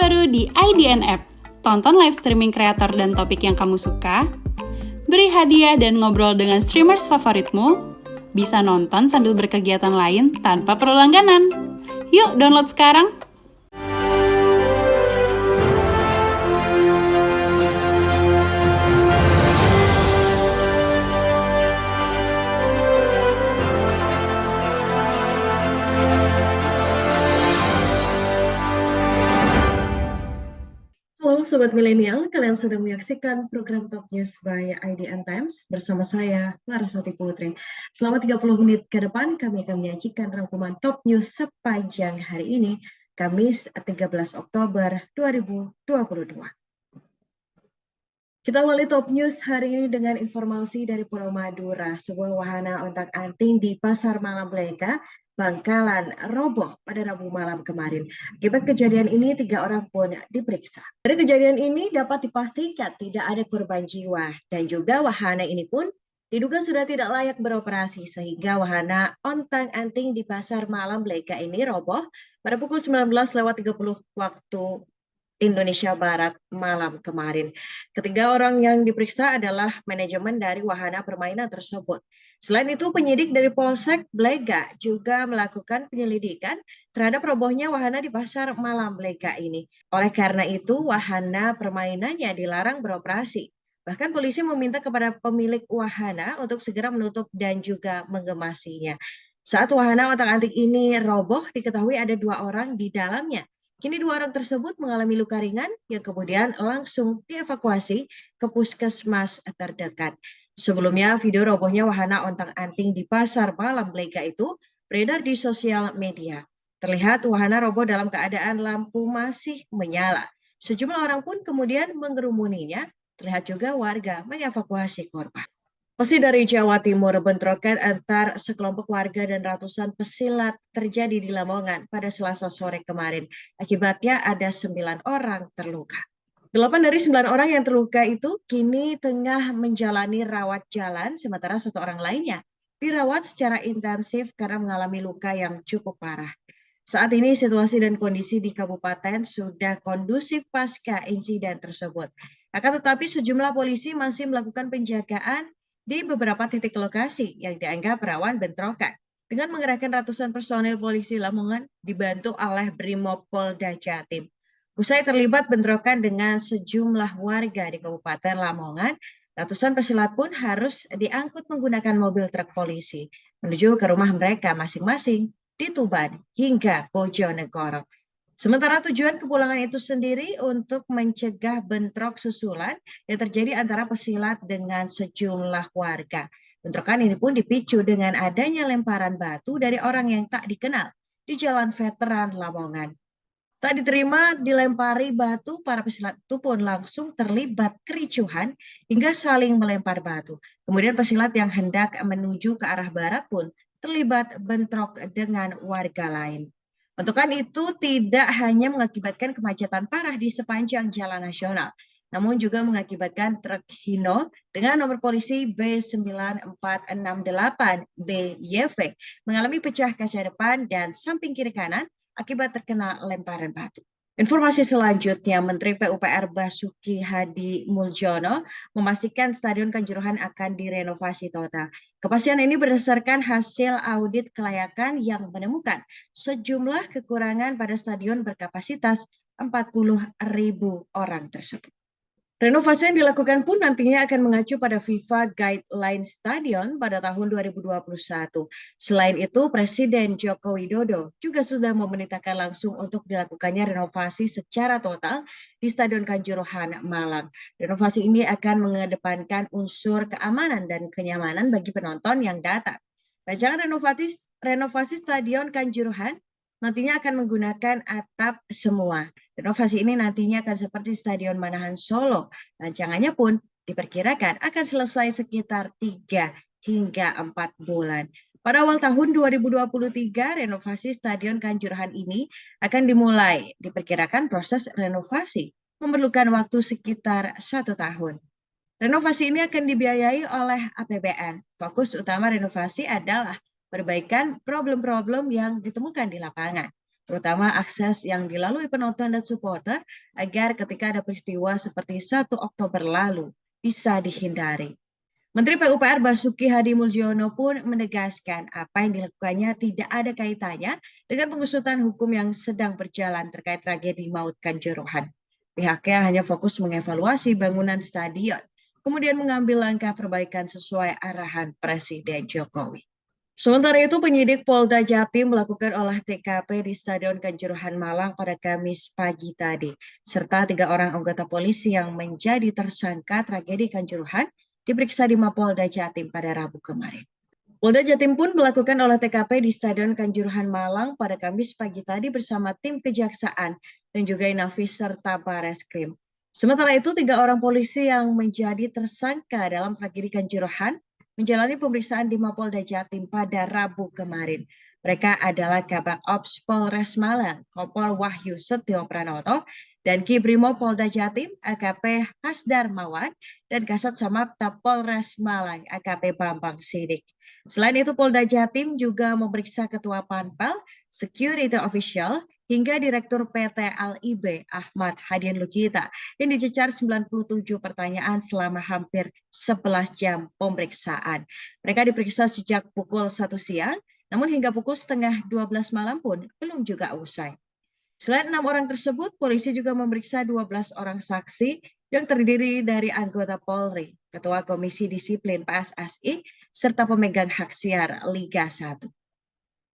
terbaru di IDN App. Tonton live streaming kreator dan topik yang kamu suka, beri hadiah dan ngobrol dengan streamers favoritmu, bisa nonton sambil berkegiatan lain tanpa perlu langganan. Yuk download sekarang! Halo Sobat Milenial, kalian sedang menyaksikan program Top News by IDN Times bersama saya, Larasati Putri. Selama 30 menit ke depan, kami akan menyajikan rangkuman Top News sepanjang hari ini, Kamis 13 Oktober 2022. Kita awali Top News hari ini dengan informasi dari Pulau Madura. Sebuah wahana ontang-anting di Pasar Malam Bleka, Bangkalan, roboh pada Rabu malam kemarin. Akibat kejadian ini, 3 orang pun diperiksa. Dari kejadian ini dapat dipastikan tidak ada korban jiwa. Dan juga wahana ini pun diduga sudah tidak layak beroperasi. Sehingga wahana ontang-anting di Pasar Malam Bleka ini roboh pada pukul 19.30 waktu Indonesia Barat malam kemarin. Ketiga orang yang diperiksa adalah manajemen dari wahana permainan tersebut. Selain itu, penyidik dari Polsek Blega juga melakukan penyelidikan terhadap robohnya wahana di Pasar Malam Blega ini. Oleh karena itu, wahana permainannya dilarang beroperasi. Bahkan polisi meminta kepada pemilik wahana untuk segera menutup dan juga mengemasinya. Saat wahana otak-atik ini roboh, diketahui ada 2 orang di dalamnya. Kini 2 orang tersebut mengalami luka ringan yang kemudian langsung dievakuasi ke puskesmas terdekat. Sebelumnya, video robohnya wahana ontang-anting di Pasar Malam Blega itu beredar di sosial media. Terlihat wahana roboh dalam keadaan lampu masih menyala. Sejumlah orang pun kemudian mengerumuninya. Terlihat juga warga mengevakuasi korban. Masih dari Jawa Timur, bentrokan antar sekelompok warga dan ratusan pesilat terjadi di Lamongan pada Selasa sore kemarin. Akibatnya ada 9 orang terluka. 8 dari 9 orang yang terluka itu kini tengah menjalani rawat jalan, sementara 1 orang lainnya dirawat secara intensif karena mengalami luka yang cukup parah. Saat ini situasi dan kondisi di kabupaten sudah kondusif pasca insiden tersebut. Akan tetapi sejumlah polisi masih melakukan penjagaan di beberapa titik lokasi yang dianggap rawan bentrokan dengan mengerahkan ratusan personel polisi Lamongan dibantu oleh Brimob Polda Jatim. Usai terlibat bentrokan dengan sejumlah warga di Kabupaten Lamongan, ratusan pesilat pun harus diangkut menggunakan mobil truk polisi menuju ke rumah mereka masing-masing di Tuban hingga Bojonegoro. Sementara tujuan kepulangan itu sendiri untuk mencegah bentrok susulan yang terjadi antara pesilat dengan sejumlah warga. Bentrokan ini pun dipicu dengan adanya lemparan batu dari orang yang tak dikenal di Jalan Veteran Lamongan. Tak diterima dilempari batu, para pesilat itu pun langsung terlibat kericuhan hingga saling melempar batu. Kemudian pesilat yang hendak menuju ke arah barat pun terlibat bentrok dengan warga lain. Bentrokan itu tidak hanya mengakibatkan kemacetan parah di sepanjang jalan nasional, namun juga mengakibatkan truk Hino dengan nomor polisi B9468BYV mengalami pecah kaca depan dan samping kiri kanan akibat terkena lemparan batu. Informasi selanjutnya, Menteri PUPR Basuki Hadi Muljono memastikan Stadion Kanjuruhan akan direnovasi total. Kepastian ini berdasarkan hasil audit kelayakan yang menemukan sejumlah kekurangan pada stadion berkapasitas 40.000 orang tersebut. Renovasi yang dilakukan pun nantinya akan mengacu pada FIFA Guideline Stadion pada tahun 2021. Selain itu, Presiden Joko Widodo juga sudah memerintahkan langsung untuk dilakukannya renovasi secara total di Stadion Kanjuruhan Malang. Renovasi ini akan mengedepankan unsur keamanan dan kenyamanan bagi penonton yang datang. Rancangan renovasi Stadion Kanjuruhan nantinya akan menggunakan atap semua. Renovasi ini nantinya akan seperti Stadion Manahan Solo. Rancangannya pun diperkirakan akan selesai sekitar 3 hingga 4 bulan. Pada awal tahun 2023, renovasi Stadion Kanjuruhan ini akan dimulai. Diperkirakan proses renovasi memerlukan waktu sekitar 1 tahun. Renovasi ini akan dibiayai oleh APBN. Fokus utama renovasi adalah perbaikan problem-problem yang ditemukan di lapangan. terutama akses yang dilalui penonton dan supporter agar ketika ada peristiwa seperti 1 Oktober lalu bisa dihindari. Menteri PUPR Basuki Hadi Mulyono pun menegaskan apa yang dilakukannya tidak ada kaitannya dengan pengusutan hukum yang sedang berjalan terkait tragedi maut Kanjuruhan. Pihaknya hanya fokus mengevaluasi bangunan stadion, kemudian mengambil langkah perbaikan sesuai arahan Presiden Jokowi. Sementara itu, penyidik Polda Jatim melakukan olah TKP di Stadion Kanjuruhan Malang pada Kamis pagi tadi, serta 3 orang anggota polisi yang menjadi tersangka tragedi Kanjuruhan diperiksa di Mapolda Jatim pada Rabu kemarin. Polda Jatim pun melakukan olah TKP di Stadion Kanjuruhan Malang pada Kamis pagi tadi bersama tim kejaksaan dan juga Inafis serta Bareskrim. Sementara itu, 3 orang polisi yang menjadi tersangka dalam tragedi Kanjuruhan menjalani pemeriksaan di Mapolda Jatim pada Rabu kemarin. Mereka adalah Kabak Ops Polres Malang, Kompol Wahyu Setio Pranoto, dan Ki Brimo Polda Jatim, AKP Hasdar Mawan, dan Kasat Samapta Polres Malang, AKP Bambang Sidik. Selain itu, Polda Jatim juga memeriksa Ketua Panpel, Security Official, hingga Direktur PT LIB Ahmad Hadian Lukita yang dicecar 97 pertanyaan selama hampir 11 jam pemeriksaan. Mereka diperiksa sejak pukul 1 siang, namun hingga pukul setengah 12 malam pun belum juga usai. Selain 6 orang tersebut, polisi juga memeriksa 12 orang saksi yang terdiri dari anggota Polri, Ketua Komisi Disiplin PSSI, serta pemegang hak siar Liga 1.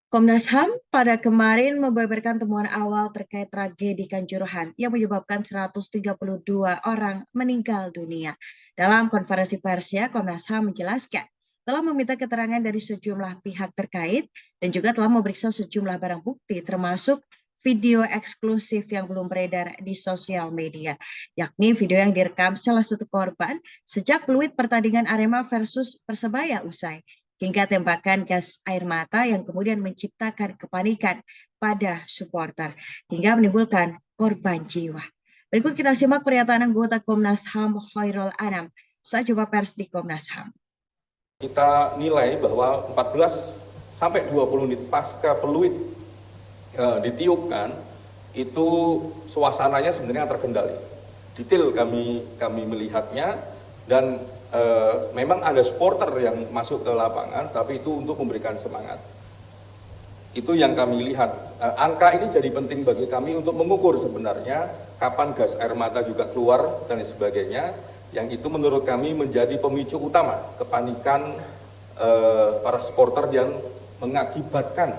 Komnas HAM pada kemarin membeberkan temuan awal terkait tragedi Kanjuruhan yang menyebabkan 132 orang meninggal dunia. Dalam konferensi persnya, Komnas HAM menjelaskan telah meminta keterangan dari sejumlah pihak terkait dan juga telah memeriksa sejumlah barang bukti termasuk video eksklusif yang belum beredar di sosial media, yakni video yang direkam salah satu korban sejak peluit pertandingan Arema versus Persebaya usai, hingga tembakan gas air mata yang kemudian menciptakan kepanikan pada supporter hingga menimbulkan korban jiwa. Berikut kita simak pernyataan anggota Komnas HAM Khairul Anam saat jumpa pers di Komnas HAM. Kita nilai bahwa 14 sampai 20 menit pasca peluit ditiupkan itu suasananya sebenarnya terkendali. Detail kami melihatnya dan memang ada supporter yang masuk ke lapangan, tapi itu untuk memberikan semangat. Itu yang kami lihat. Angka ini jadi penting bagi kami untuk mengukur sebenarnya kapan gas air mata juga keluar dan sebagainya. Yang itu menurut kami menjadi pemicu utama kepanikan para supporter yang mengakibatkan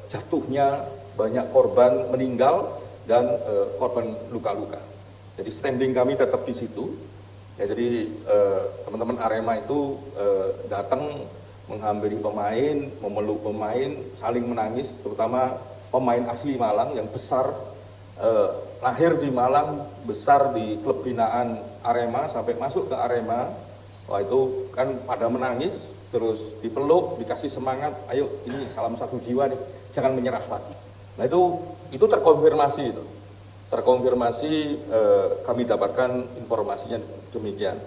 jatuhnya banyak korban meninggal dan korban luka-luka. Jadi standing kami tetap di situ. Ya, jadi teman-teman Arema itu datang menghampiri pemain, memeluk pemain, saling menangis, terutama pemain asli Malang yang besar, lahir di Malang, besar di klub binaan Arema sampai masuk ke Arema. Wah, itu kan pada menangis, terus dipeluk, dikasih semangat, ayo ini salam satu jiwa nih, jangan menyerah lagi. Nah itu terkonfirmasi itu. Terkonfirmasi kami dapatkan informasinya demikian.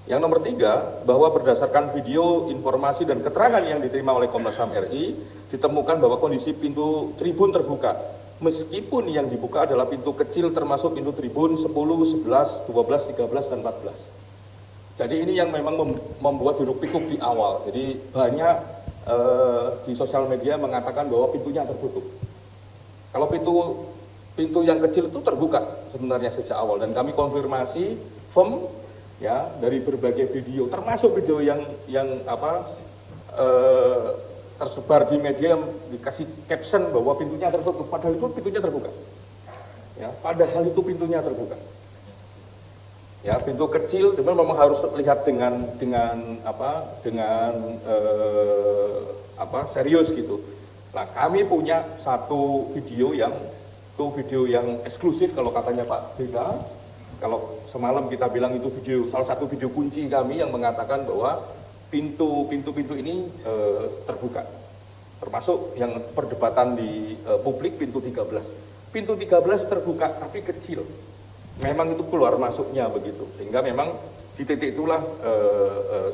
Yang nomor 3, bahwa berdasarkan video, informasi dan keterangan yang diterima oleh Komnas HAM RI, ditemukan bahwa kondisi pintu tribun terbuka. Meskipun yang dibuka adalah pintu kecil termasuk pintu tribun 10, 11, 12, 13, dan 14. Jadi ini yang memang membuat hiruk pikuk di awal. Jadi banyak di sosial media mengatakan bahwa pintunya tertutup. Kalau pintu yang kecil itu terbuka sebenarnya sejak awal dan kami konfirmasi firm ya dari berbagai video termasuk video yang tersebar di media yang dikasih caption bahwa pintunya tertutup, padahal itu pintunya terbuka. Ya, padahal itu pintunya terbuka. Ya, pintu kecil memang harus lihat dengan serius gitu. Nah, kami punya satu video yang eksklusif kalau katanya Pak Beda. Kalau semalam kita bilang itu salah satu video kunci kami yang mengatakan bahwa pintu ini terbuka. Termasuk yang perdebatan di publik pintu 13. Pintu 13 terbuka tapi kecil. Memang itu keluar masuknya begitu. Sehingga memang di titik itulah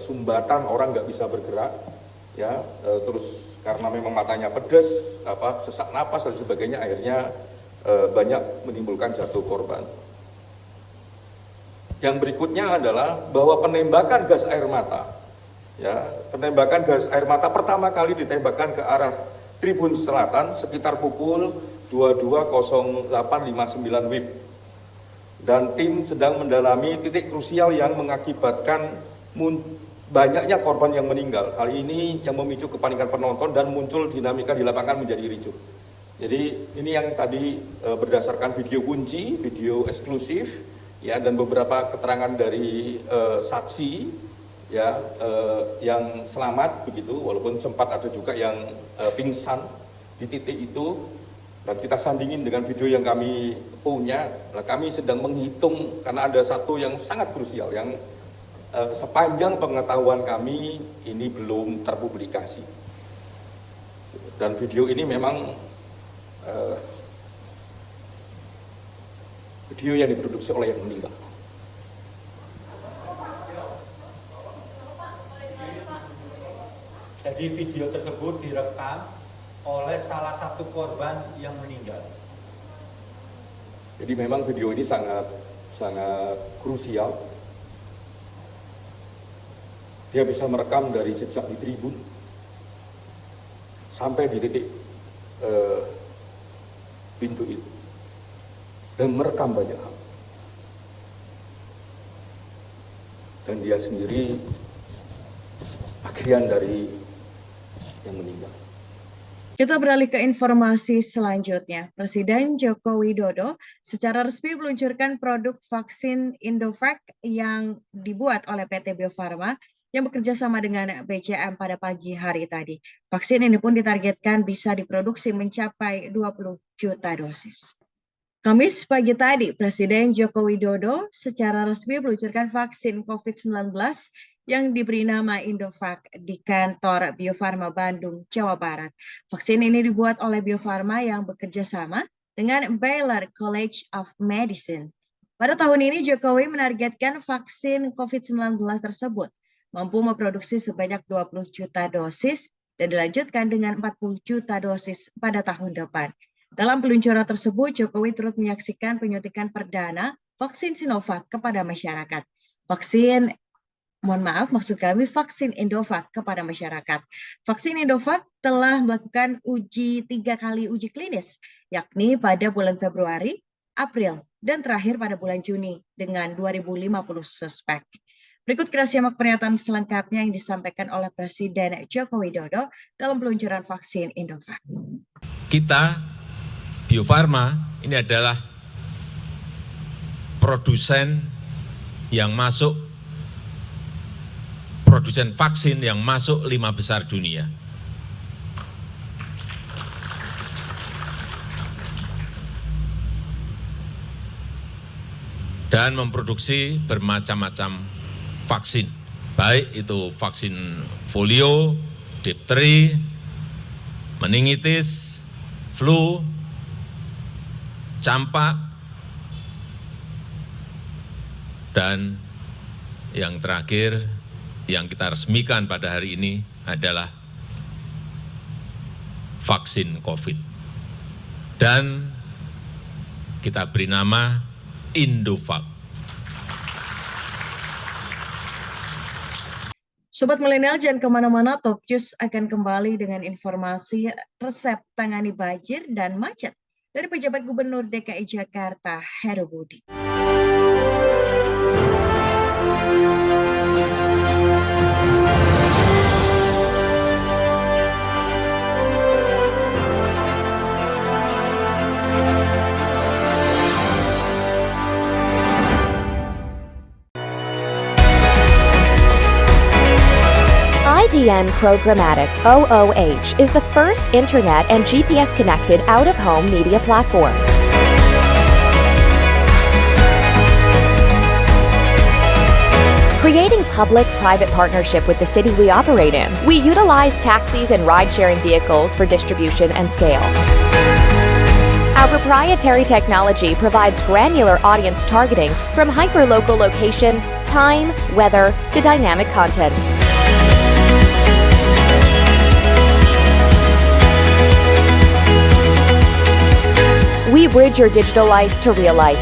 sumbatan orang nggak bisa bergerak. Ya, terus karena memang matanya pedas, sesak napas dan sebagainya, akhirnya banyak menimbulkan jatuh korban. Yang berikutnya adalah bahwa penembakan gas air mata, ya, penembakan gas air mata pertama kali ditembakkan ke arah Tribun Selatan sekitar pukul 22.08.59 WIB. Dan tim sedang mendalami titik krusial yang mengakibatkan banyaknya korban yang meninggal. Hal ini yang memicu kepanikan penonton dan muncul dinamika di lapangan menjadi ricuh. Jadi ini yang tadi berdasarkan video kunci, video eksklusif, ya, dan beberapa keterangan dari saksi, ya, yang selamat begitu, walaupun sempat ada juga yang pingsan di titik itu. Dan kita sandingin dengan video yang kami punya. Nah, kami sedang menghitung karena ada satu yang sangat krusial yang sepanjang pengetahuan kami ini belum terpublikasi. Dan video ini memang video yang diproduksi oleh yang meninggal. Jadi video tersebut direkam oleh salah satu korban yang meninggal. Jadi memang video ini sangat krusial. Dia bisa merekam dari sejak di tribun sampai di titik pintu itu dan merekam banyak hal. Dan dia sendiri bagian dari yang meninggal. Kita beralih ke informasi selanjutnya. Presiden Joko Widodo secara resmi meluncurkan produk vaksin Indovac yang dibuat oleh PT Bio Farma yang bekerja sama dengan BCM pada pagi hari tadi. Vaksin ini pun ditargetkan bisa diproduksi mencapai 20 juta dosis. Kamis pagi tadi, Presiden Joko Widodo secara resmi meluncurkan vaksin COVID-19 yang diberi nama Indovac di kantor Bio Farma Bandung, Jawa Barat. Vaksin ini dibuat oleh Bio Farma yang bekerja sama dengan Baylor College of Medicine. Pada tahun ini, Jokowi menargetkan vaksin COVID-19 tersebut mampu memproduksi sebanyak 20 juta dosis dan dilanjutkan dengan 40 juta dosis pada tahun depan. Dalam peluncuran tersebut, Jokowi turut menyaksikan penyuntikan perdana vaksin Sinovac kepada masyarakat. Vaksin Indovac kepada masyarakat. Vaksin Indovac telah melakukan 3 kali uji klinis, yakni pada bulan Februari, April, dan terakhir pada bulan Juni dengan 2050 suspek. Berikut kita simak pernyataan selengkapnya yang disampaikan oleh Presiden Joko Widodo dalam peluncuran vaksin Indovac. Kita, Bio Farma, ini adalah produsen vaksin yang masuk 5 besar dunia. Dan memproduksi bermacam-macam vaksin, baik itu vaksin polio, difteri, meningitis, flu, campak, dan yang terakhir yang kita resmikan pada hari ini adalah vaksin COVID. Dan kita beri nama Indovac. Sobat Milenial, jangan kemana-mana, Top News akan kembali dengan informasi resep tangani banjir dan macet dari pejabat Gubernur DKI Jakarta, Heru Budi. IDN Programmatic OOH is the first internet and GPS-connected out-of-home media platform. Creating public-private partnership with the city we operate in, we utilize taxis and ride-sharing vehicles for distribution and scale. Our proprietary technology provides granular audience targeting from hyperlocal location, time, weather, to dynamic content. We bridge your digital life to real life.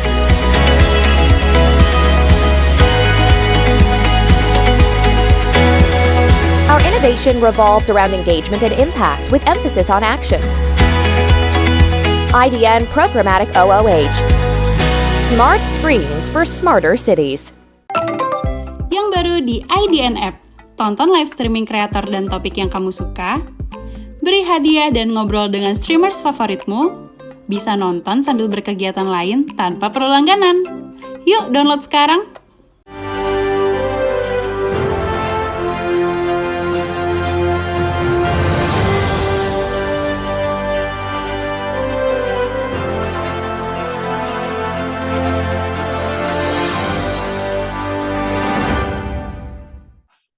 Our innovation revolves around engagement and impact with emphasis on action. IDN Programmatic OOH. Smart screens for smarter cities. Yang baru di IDN App, tonton live streaming kreator dan topik yang kamu suka, beri hadiah dan ngobrol dengan streamers favoritmu, bisa nonton sambil berkegiatan lain tanpa perlu langganan. Yuk download sekarang!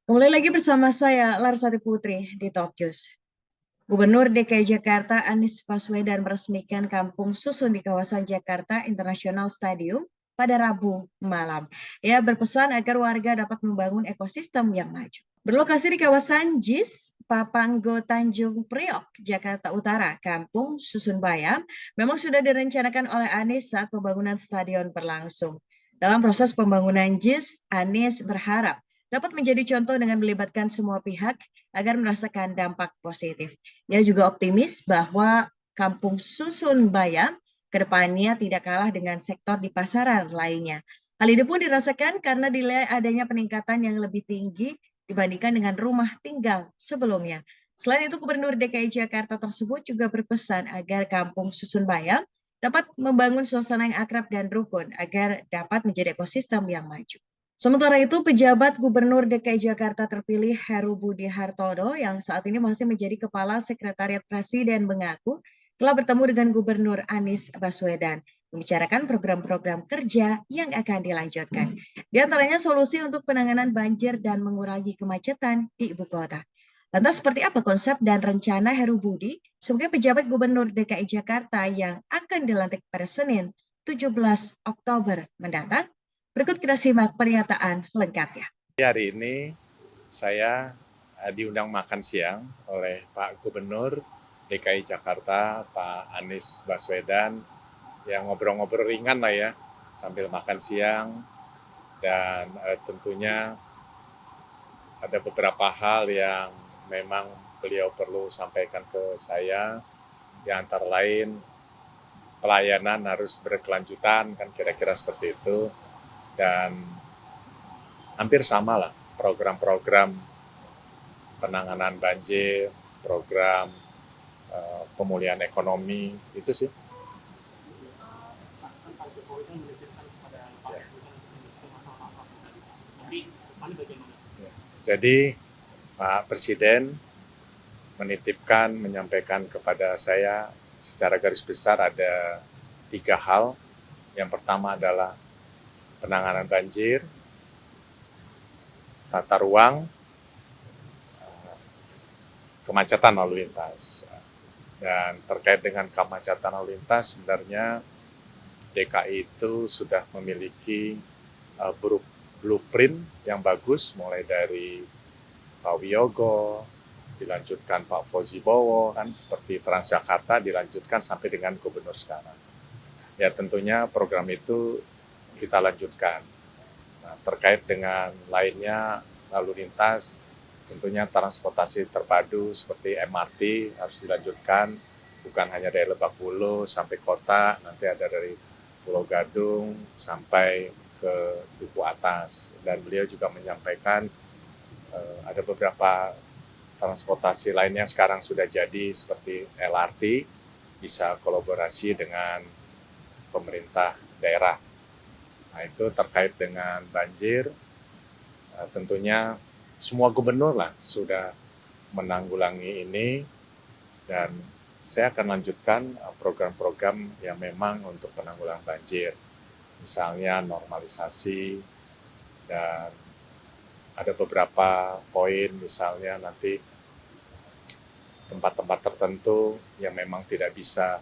Kembali lagi bersama saya, Larsati Putri, di Top News. Gubernur DKI Jakarta Anies Baswedan meresmikan kampung susun di kawasan Jakarta International Stadium pada Rabu malam. Ia berpesan agar warga dapat membangun ekosistem yang maju. Berlokasi di kawasan JIS, Papanggo Tanjung Priok, Jakarta Utara, kampung Susun Bayam memang sudah direncanakan oleh Anies saat pembangunan stadion berlangsung. Dalam proses pembangunan JIS, Anies berharap dapat menjadi contoh dengan melibatkan semua pihak agar merasakan dampak positif. Ia juga optimis bahwa kampung susun Bayam kedepannya tidak kalah dengan sektor di pasaran lainnya. Hal ini pun dirasakan karena dinilai adanya peningkatan yang lebih tinggi dibandingkan dengan rumah tinggal sebelumnya. Selain itu, Gubernur DKI Jakarta tersebut juga berpesan agar kampung susun Bayam dapat membangun suasana yang akrab dan rukun agar dapat menjadi ekosistem yang maju. Sementara itu, pejabat Gubernur DKI Jakarta terpilih Heru Budi Hartono yang saat ini masih menjadi Kepala Sekretariat Presiden mengaku telah bertemu dengan Gubernur Anies Baswedan membicarakan program-program kerja yang akan dilanjutkan. Di antaranya solusi untuk penanganan banjir dan mengurangi kemacetan di ibu kota. Lantas seperti apa konsep dan rencana Heru Budi sebagai pejabat Gubernur DKI Jakarta yang akan dilantik pada Senin 17 Oktober mendatang? Berikut kita simak pernyataan lengkapnya. Hari ini saya diundang makan siang oleh Pak Gubernur DKI Jakarta, Pak Anies Baswedan, yang ngobrol-ngobrol ringan lah ya, sambil makan siang. Dan tentunya ada beberapa hal yang memang beliau perlu sampaikan ke saya, yang antara lain pelayanan harus berkelanjutan, kan kira-kira seperti itu. Dan hampir sama lah program-program penanganan banjir, program pemulihan ekonomi, itu sih. Jadi Pak Presiden menyampaikan kepada saya secara garis besar ada 3 hal. Yang pertama adalah penanganan banjir, tata ruang, kemacetan lalu lintas. Dan terkait dengan kemacetan lalu lintas, sebenarnya DKI itu sudah memiliki blueprint yang bagus, mulai dari Pak Wiyogo, dilanjutkan Pak Fauzi Bowo, kan seperti Transjakarta dilanjutkan sampai dengan gubernur sekarang. Ya tentunya program itu kita lanjutkan. Nah, terkait dengan lainnya lalu lintas, tentunya transportasi terpadu seperti MRT harus dilanjutkan, bukan hanya dari Lebak Bulus sampai kota, nanti ada dari Pulau Gadung sampai ke Duku Atas. Dan beliau juga menyampaikan ada beberapa transportasi lainnya sekarang sudah jadi seperti LRT, bisa kolaborasi dengan pemerintah daerah. Nah, itu terkait dengan banjir, tentunya semua gubernur lah sudah menanggulangi ini, dan saya akan lanjutkan program-program yang memang untuk penanggulangan banjir. Misalnya normalisasi, dan ada beberapa poin misalnya nanti tempat-tempat tertentu yang memang tidak bisa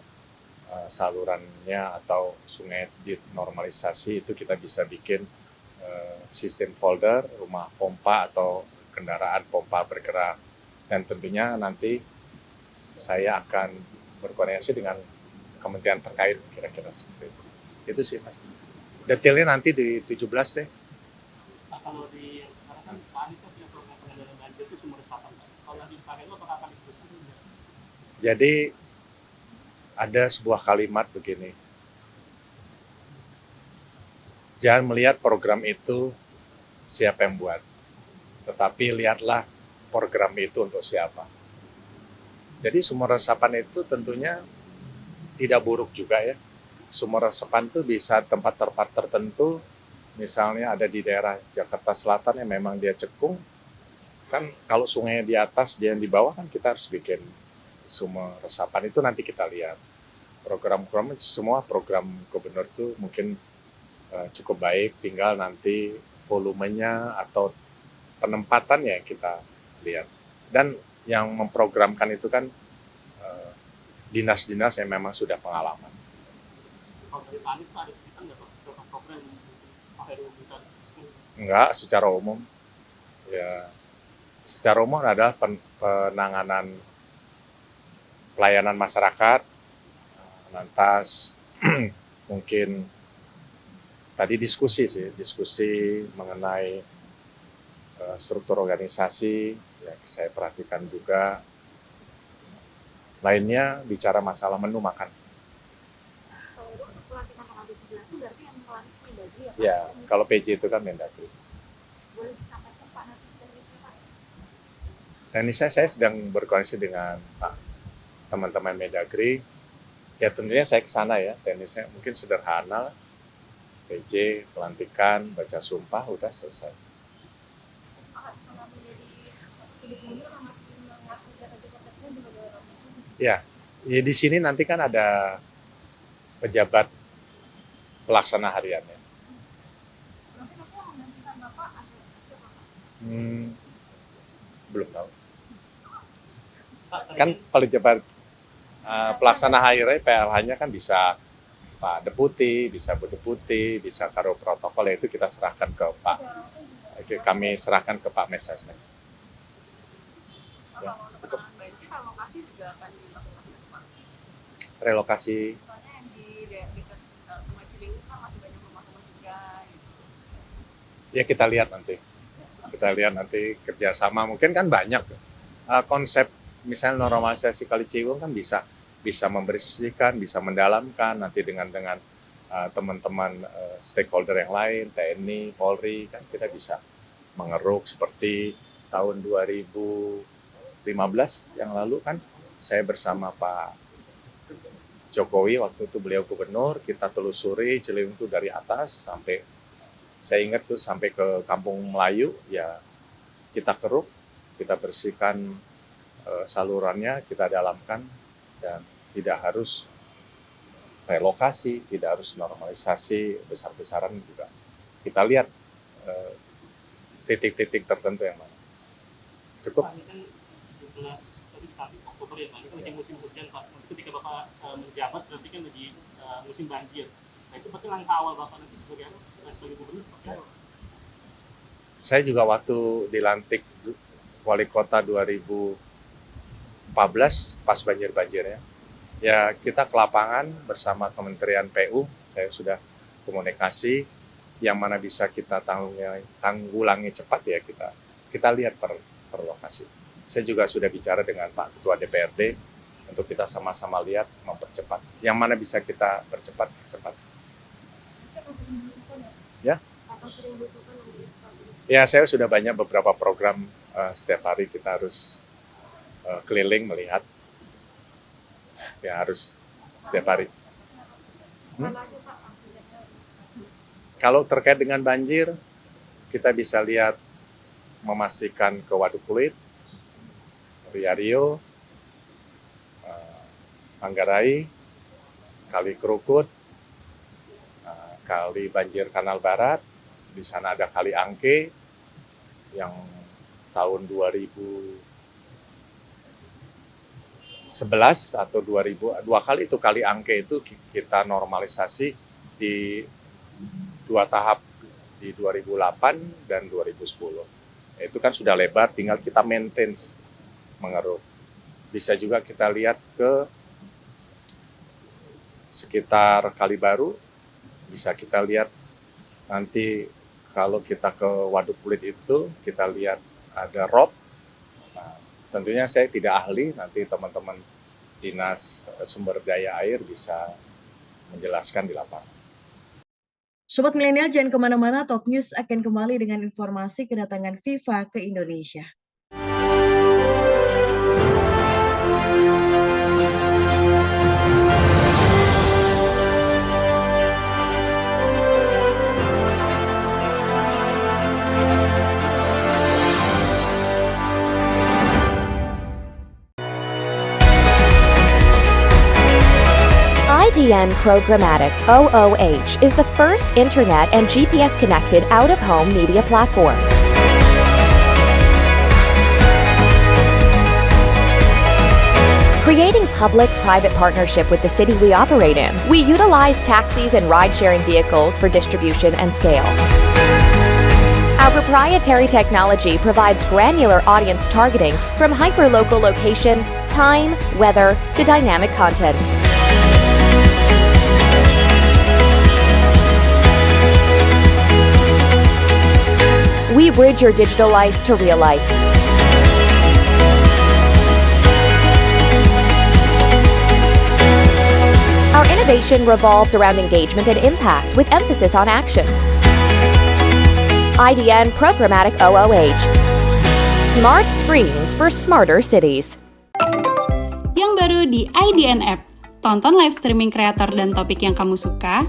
salurannya atau sungai dinormalisasi, itu kita bisa bikin sistem folder, rumah pompa atau kendaraan pompa bergerak. Dan tentunya nanti saya akan berkoordinasi dengan kementerian terkait, kira-kira seperti itu. Itu sih Mas. Detailnya nanti di 17 deh. Kalau di sekarang kan Pak Anies kan punya program pengendalian banjir itu sumber resapan. Kalau yang dipakai itu apakah akan diteruskan? Jadi ada sebuah kalimat begini. Jangan melihat program itu siapa yang buat, tetapi lihatlah program itu untuk siapa. Jadi sumur resapan itu tentunya tidak buruk juga ya. Sumur resapan itu bisa tempat-tempat tertentu, misalnya ada di daerah Jakarta Selatan yang memang dia cekung, kan kalau sungainya di atas, dia yang di bawah, kan kita harus bikin sumur resapan. Itu nanti kita lihat. Program-program, semua program gubernur itu mungkin cukup baik, tinggal nanti volumenya atau penempatannya yang kita lihat. Dan yang memprogramkan itu kan dinas-dinas yang memang sudah pengalaman. Kalau dari Pak Anies Pak ada cerita nggak Pak beberapa program yang Pak Heru bisa teruskan? Enggak, secara umum. Ya, secara umum adalah penanganan pelayanan masyarakat, lantas mungkin tadi diskusi mengenai struktur organisasi, ya saya perhatikan juga. Lainnya bicara masalah menu makan. Ya, kalau PJ itu kan Mendagri. Boleh disampaikan Pak nanti dari Pak? Teknisnya saya sedang berkoordinasi dengan Pak teman-teman Mendagri. Ya tentunya saya ke sana ya, teknisnya mungkin sederhana. PJ, pelantikan, baca sumpah, udah selesai. Ya, di sini nanti kan ada pejabat pelaksana hariannya. Belum tahu. Kan pejabat pelaksana harian PLH-nya kan bisa Pak Deputi, bisa Bu Deputi, bisa Karo Protokol, ya itu kita serahkan ke Pak, kami serahkan ke Pak Mensesnek. Ya. Relokasi juga akan dilakukan Pak. Relokasi. Soalnya yang di dekat Sungai Ciliwung kan masih banyak rumah-rumah juga. Ya kita lihat nanti kerjasama, mungkin kan banyak konsep misalnya normalisasi Kali Ciliwung kan bisa membersihkan, bisa mendalamkan nanti dengan teman-teman stakeholder yang lain, TNI, Polri, kan kita bisa mengeruk seperti tahun 2015 yang lalu kan saya bersama Pak Jokowi, waktu itu beliau gubernur, kita telusuri Ciliwung itu dari atas sampai, saya ingat tuh sampai ke Kampung Melayu, ya kita keruk, kita bersihkan salurannya, kita dalamkan, dan tidak harus relokasi, tidak harus normalisasi besar-besaran juga. Kita lihat titik-titik tertentu yang mana. Cukup? Pak, ini kan 17 Oktober ya Pak, ini kan lagi musim hujan Pak. Ketika Bapak menjabat berarti kan lagi musim banjir. Nah itu berarti langkah awal Bapak nanti sebagai gubernur seperti apa? Saya juga waktu dilantik wali kota 2014 pas banjir-banjirnya, ya kita ke lapangan bersama Kementerian PU, saya sudah komunikasi, yang mana bisa kita tanggulangi cepat ya kita lihat per lokasi. Saya juga sudah bicara dengan Pak Ketua DPRD untuk kita sama-sama lihat mempercepat. Yang mana bisa kita percepat. Ya. Ya, saya sudah banyak beberapa program setiap hari kita harus keliling melihat. Ya harus setiap hari. Kalau terkait dengan banjir, kita bisa lihat memastikan ke Waduk Kulit, Rio, Manggarai, Kali Kerukut, Kali Banjir Kanal Barat, di sana ada Kali Angke yang tahun 2011 atau 2000, dua kali itu Kali Angke itu kita normalisasi di dua tahap di 2008 dan 2010. Itu kan sudah lebar, tinggal kita maintain mengeruk. Bisa juga kita lihat ke sekitar Kalibaru, bisa kita lihat nanti kalau kita ke Waduk Kulit itu, kita lihat ada rob. Nah, tentunya saya tidak ahli, nanti teman-teman Dinas Sumber Daya Air bisa menjelaskan di lapangan. Sobat Milenial, jangan kemana-mana, Top News akan kembali dengan informasi kedatangan FIFA ke Indonesia. IDN Programmatic OOH is the first internet and GPS-connected out-of-home media platform. Creating public-private partnership with the city we operate in, we utilize taxis and ride-sharing vehicles for distribution and scale. Our proprietary technology provides granular audience targeting from hyperlocal location, time, weather, to dynamic content. We bridge your digital life to real life. Our innovation revolves around engagement and impact with emphasis on action. IDN Programmatic OOH. Smart screens for smarter cities. Yang baru di IDN App, tonton live streaming kreator dan topik yang kamu suka,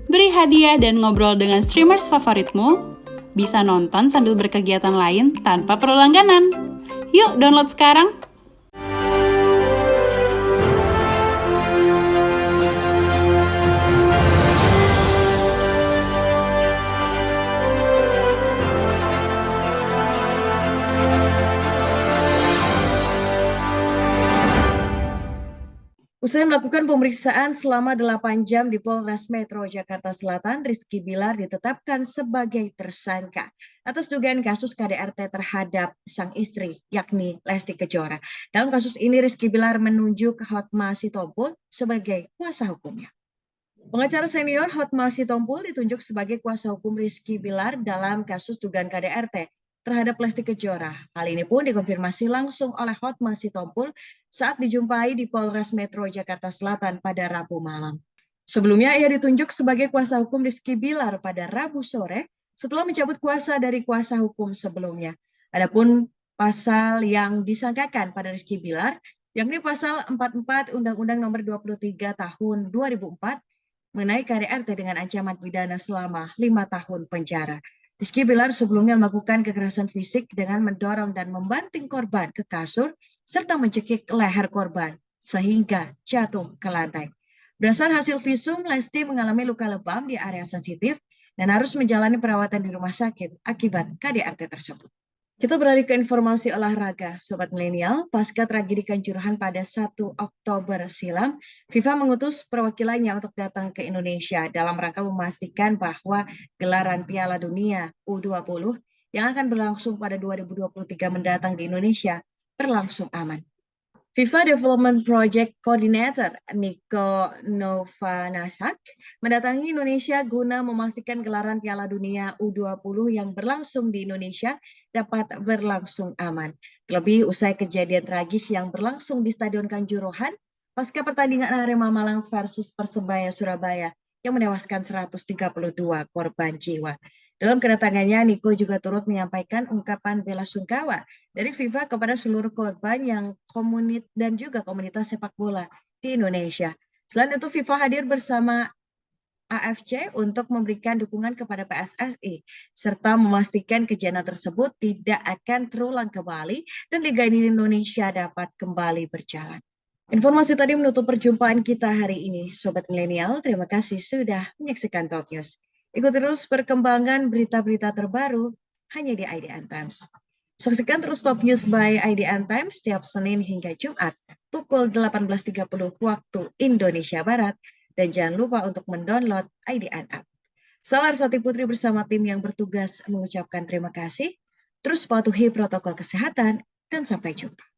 beri hadiah dan ngobrol dengan streamers favoritmu, bisa nonton sambil berkegiatan lain tanpa perlu langganan. Yuk download sekarang! Usai melakukan pemeriksaan selama 8 jam di Polres Metro Jakarta Selatan, Rizky Bilar ditetapkan sebagai tersangka atas dugaan kasus KDRT terhadap sang istri, yakni Lesti Kejora. Dalam kasus ini, Rizky Bilar menunjuk Hotma Sitompul sebagai kuasa hukumnya. Pengacara senior Hotma Sitompul ditunjuk sebagai kuasa hukum Rizky Bilar dalam kasus dugaan KDRT terhadap Lesti Kejora. Hal ini pun dikonfirmasi langsung oleh Hotma Sitompul saat dijumpai di Polres Metro Jakarta Selatan pada Rabu malam. Sebelumnya ia ditunjuk sebagai kuasa hukum Rizky Bilar pada Rabu sore setelah mencabut kuasa dari kuasa hukum sebelumnya. Adapun pasal yang disangkakan pada Rizky Bilar, yakni pasal 44 Undang-Undang Nomor 23 Tahun 2004 mengenai KDRT dengan ancaman pidana selama 5 tahun penjara. Rizky Bilar sebelumnya melakukan kekerasan fisik dengan mendorong dan membanting korban ke kasur serta mencekik leher korban sehingga jatuh ke lantai. Berdasar hasil visum, Lesti mengalami luka lebam di area sensitif dan harus menjalani perawatan di rumah sakit akibat KDRT tersebut. Kita beralih ke informasi olahraga, Sobat Milenial. Pasca tragedi Kanjuruhan pada 1 Oktober silam, FIFA mengutus perwakilannya untuk datang ke Indonesia dalam rangka memastikan bahwa gelaran Piala Dunia U20 yang akan berlangsung pada 2023 mendatang di Indonesia berlangsung aman. FIFA Development Project Coordinator Niko Novanasak mendatangi Indonesia guna memastikan gelaran Piala Dunia U20 yang berlangsung di Indonesia dapat berlangsung aman. Terlebih usai kejadian tragis yang berlangsung di Stadion Kanjuruhan pasca pertandingan Arema Malang versus Persebaya Surabaya yang menewaskan 132 korban jiwa. Dalam kedatangannya, Niko juga turut menyampaikan ungkapan bela sungkawa dari FIFA kepada seluruh korban yang dan juga komunitas sepak bola di Indonesia. Selain itu, FIFA hadir bersama AFC untuk memberikan dukungan kepada PSSI serta memastikan kejadian tersebut tidak akan terulang kembali dan Liga di Indonesia dapat kembali berjalan. Informasi tadi menutup perjumpaan kita hari ini, Sobat Milenial. Terima kasih sudah menyaksikan Top News. Ikuti terus perkembangan berita-berita terbaru hanya di IDN Times. Saksikan terus Top News by IDN Times setiap Senin hingga Jumat pukul 18.30 waktu Indonesia Barat. Dan jangan lupa untuk mendownload IDN App. Saya Larsati Putri bersama tim yang bertugas mengucapkan terima kasih. Terus patuhi protokol kesehatan dan sampai jumpa.